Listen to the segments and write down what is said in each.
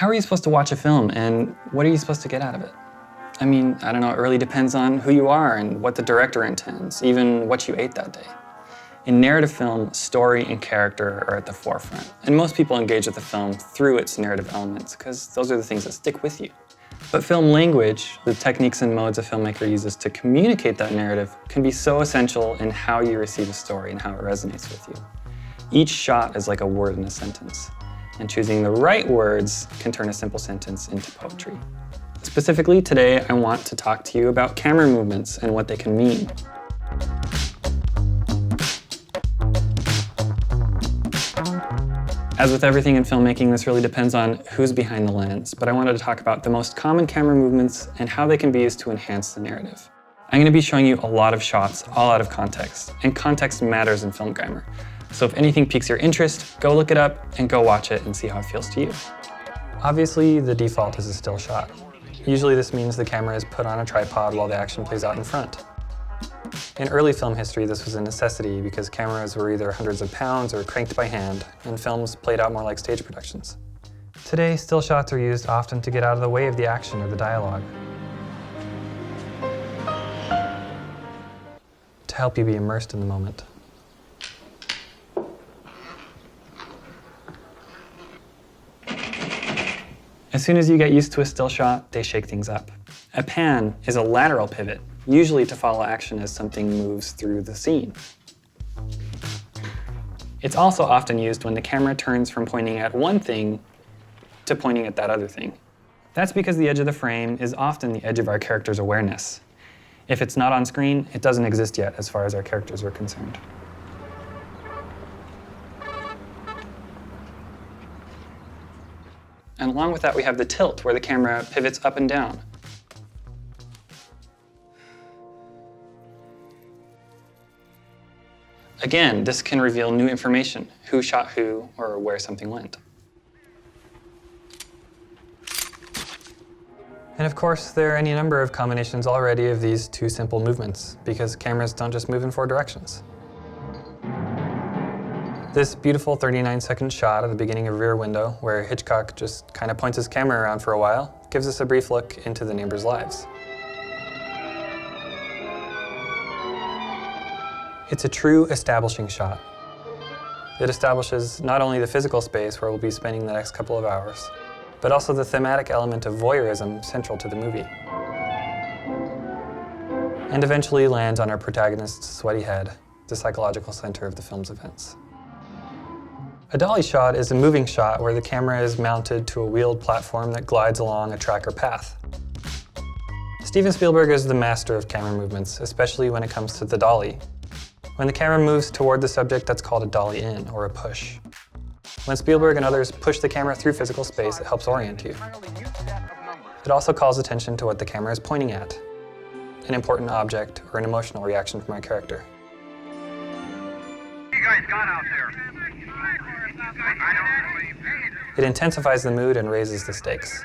How are you supposed to watch a film, and what are you supposed to get out of it? I mean, I don't know, it really depends on who you are and what the director intends, even what you ate that day. In narrative film, story and character are at the forefront, and most people engage with the film through its narrative elements because those are the things that stick with you. But film language, the techniques and modes a filmmaker uses to communicate that narrative, can be so essential in how you receive a story and how it resonates with you. Each shot is like a word in a sentence, and choosing the right words can turn a simple sentence into poetry. Specifically, today I want to talk to you about camera movements and what they can mean. As with everything in filmmaking, this really depends on who's behind the lens, but I wanted to talk about the most common camera movements and how they can be used to enhance the narrative. I'm going to be showing you a lot of shots, all out of context, and context matters in film grammar. So if anything piques your interest, go look it up and go watch it and see how it feels to you. Obviously, the default is a still shot. Usually this means the camera is put on a tripod while the action plays out in front. In early film history, this was a necessity because cameras were either hundreds of pounds or cranked by hand, and films played out more like stage productions. Today, still shots are used often to get out of the way of the action or the dialogue, to help you be immersed in the moment. As soon as you get used to a still shot, they shake things up. A pan is a lateral pivot, usually to follow action as something moves through the scene. It's also often used when the camera turns from pointing at one thing to pointing at that other thing. That's because the edge of the frame is often the edge of our character's awareness. If it's not on screen, it doesn't exist yet as far as our characters are concerned. And along with that, we have the tilt, where the camera pivots up and down. Again, this can reveal new information, who shot who, or where something went. And of course, there are any number of combinations already of these two simple movements, because cameras don't just move in 4 directions. This beautiful 39-second shot at the beginning of Rear Window, where Hitchcock just kind of points his camera around for a while, gives us a brief look into the neighbors' lives. It's a true establishing shot. It establishes not only the physical space where we'll be spending the next couple of hours, but also the thematic element of voyeurism central to the movie. And eventually lands on our protagonist's sweaty head, the psychological center of the film's events. A dolly shot is a moving shot where the camera is mounted to a wheeled platform that glides along a track or path. Steven Spielberg is the master of camera movements, especially when it comes to the dolly. When the camera moves toward the subject, that's called a dolly in, or a push. When Spielberg and others push the camera through physical space, it helps orient you. It also calls attention to what the camera is pointing at, an important object or an emotional reaction from our character. You guys got out there. It intensifies the mood and raises the stakes.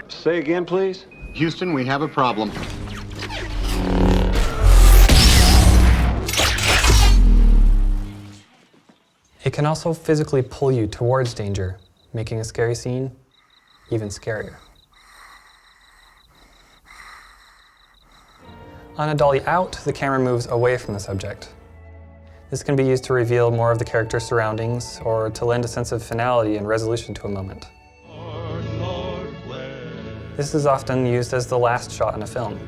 Say again, please? Houston, we have a problem. It can also physically pull you towards danger, making a scary scene even scarier. On a dolly out, the camera moves away from the subject. This can be used to reveal more of the character's surroundings or to lend a sense of finality and resolution to a moment. This is often used as the last shot in a film.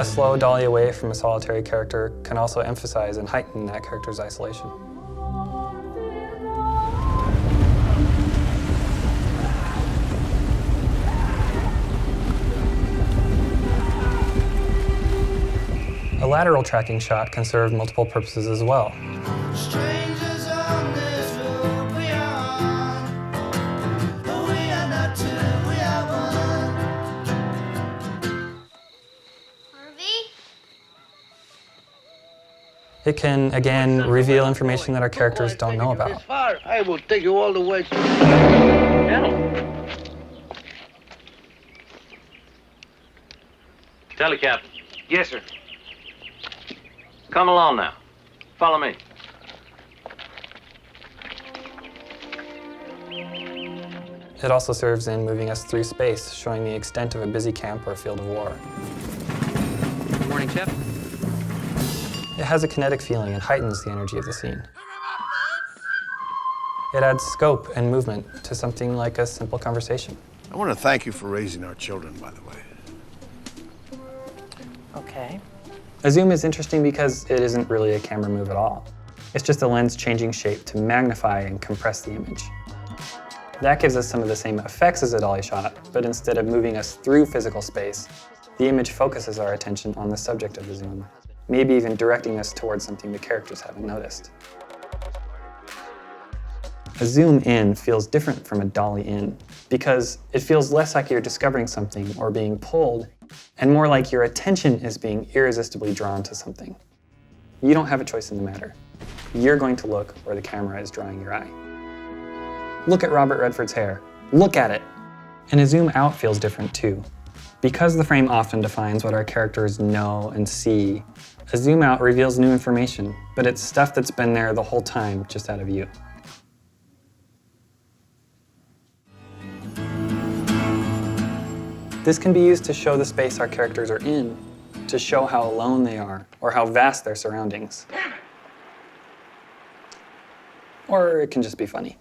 A slow dolly away from a solitary character can also emphasize and heighten that character's isolation. A lateral tracking shot can serve multiple purposes as well. It can, again, reveal information that our characters don't know about. I will take you all the way to... Telecap. Yes, sir. Come along now. Follow me. It also serves in moving us through space, showing the extent of a busy camp or field of war. Good morning, Chip. It has a kinetic feeling and heightens the energy of the scene. It adds scope and movement to something like a simple conversation. I want to thank you for raising our children, by the way. Okay. A zoom is interesting because it isn't really a camera move at all. It's just a lens changing shape to magnify and compress the image. That gives us some of the same effects as a dolly shot, but instead of moving us through physical space, the image focuses our attention on the subject of the zoom, maybe even directing us towards something the characters haven't noticed. A zoom in feels different from a dolly in because it feels less like you're discovering something or being pulled, and more like your attention is being irresistibly drawn to something. You don't have a choice in the matter. You're going to look where the camera is drawing your eye. Look at Robert Redford's hair. Look at it. And a zoom out feels different too. Because the frame often defines what our characters know and see, a zoom out reveals new information, but it's stuff that's been there the whole time, just out of view. This can be used to show the space our characters are in, to show how alone they are, or how vast their surroundings. Or it can just be funny.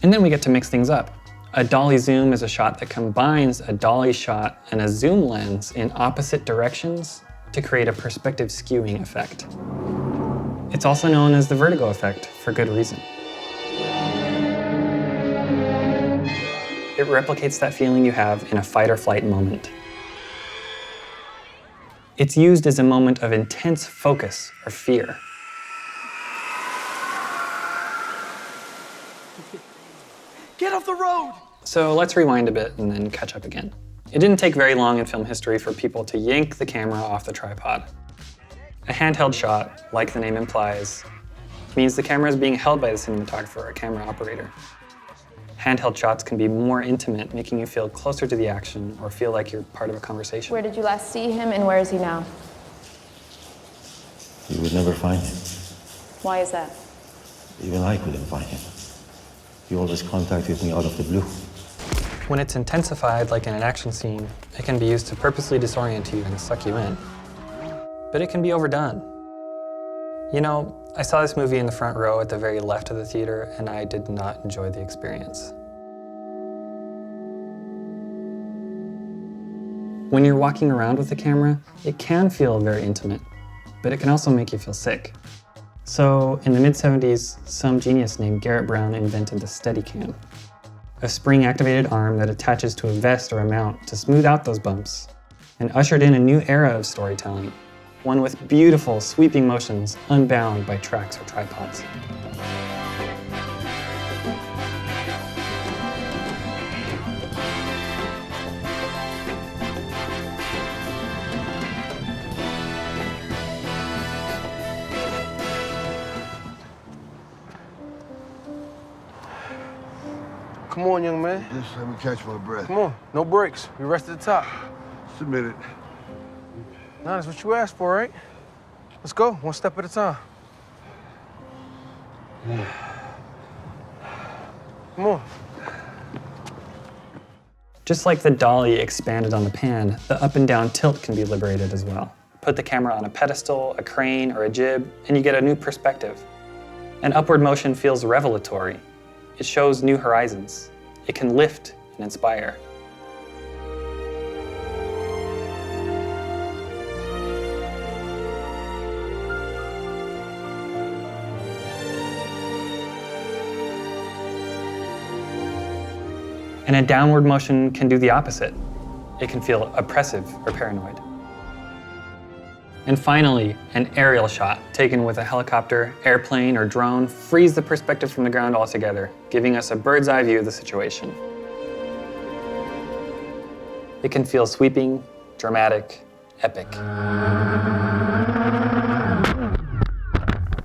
And then we get to mix things up. A dolly zoom is a shot that combines a dolly shot and a zoom lens in opposite directions to create a perspective skewing effect. It's also known as the vertigo effect for good reason. It replicates that feeling you have in a fight or flight moment. It's used as a moment of intense focus or fear. Get off the road! So let's rewind a bit and then catch up again. It didn't take very long in film history for people to yank the camera off the tripod. A handheld shot, like the name implies, means the camera is being held by the cinematographer or camera operator. Handheld shots can be more intimate, making you feel closer to the action or feel like you're part of a conversation. Where did you last see him and where is he now? You would never find him. Why is that? Even I couldn't find him. He always contacted me out of the blue. When it's intensified, like in an action scene, it can be used to purposely disorient you and suck you in. But it can be overdone. You know, I saw this movie in the front row at the very left of the theater, and I did not enjoy the experience. When you're walking around with the camera, it can feel very intimate, but it can also make you feel sick. So, in the mid-70s, some genius named Garrett Brown invented the Steadicam, a spring-activated arm that attaches to a vest or a mount to smooth out those bumps, and ushered in a new era of storytelling, one with beautiful, sweeping motions unbound by tracks or tripods. Come on, young man. Just let me catch my breath. Come on. No breaks. We rest at the top. Submit it. Nah, that's what you asked for, right? Let's go. One step at a time. Come on. Just like the dolly expanded on the pan, the up and down tilt can be liberated as well. Put the camera on a pedestal, a crane, or a jib, and you get a new perspective. An upward motion feels revelatory. It shows new horizons. It can lift and inspire. And a downward motion can do the opposite. It can feel oppressive or paranoid. And finally, an aerial shot taken with a helicopter, airplane, or drone frees the perspective from the ground altogether, giving us a bird's eye view of the situation. It can feel sweeping, dramatic, epic.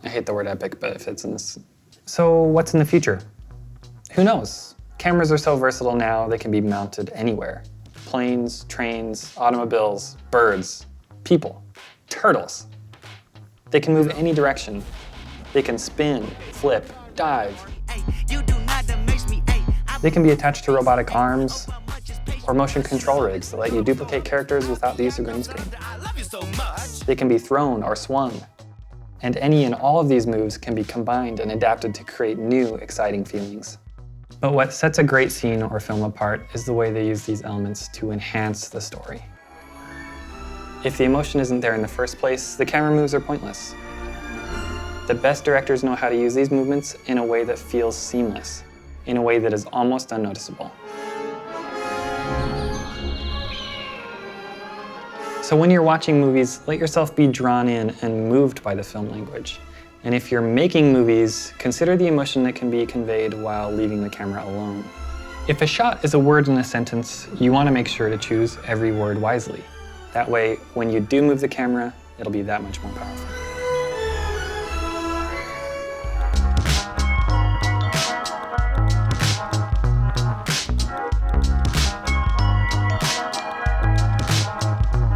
I hate the word epic, but it fits in this. So what's in the future? Who knows? Cameras are so versatile now, they can be mounted anywhere. Planes, trains, automobiles, birds, people, turtles. They can move any direction. They can spin, flip, dive. They can be attached to robotic arms or motion control rigs that let you duplicate characters without the use of green screen. They can be thrown or swung. And any and all of these moves can be combined and adapted to create new, exciting feelings. But what sets a great scene or film apart is the way they use these elements to enhance the story. If the emotion isn't there in the first place, the camera moves are pointless. The best directors know how to use these movements in a way that feels seamless, in a way that is almost unnoticeable. So when you're watching movies, let yourself be drawn in and moved by the film language. And if you're making movies, consider the emotion that can be conveyed while leaving the camera alone. If a shot is a word in a sentence, you want to make sure to choose every word wisely. That way, when you do move the camera, it'll be that much more powerful.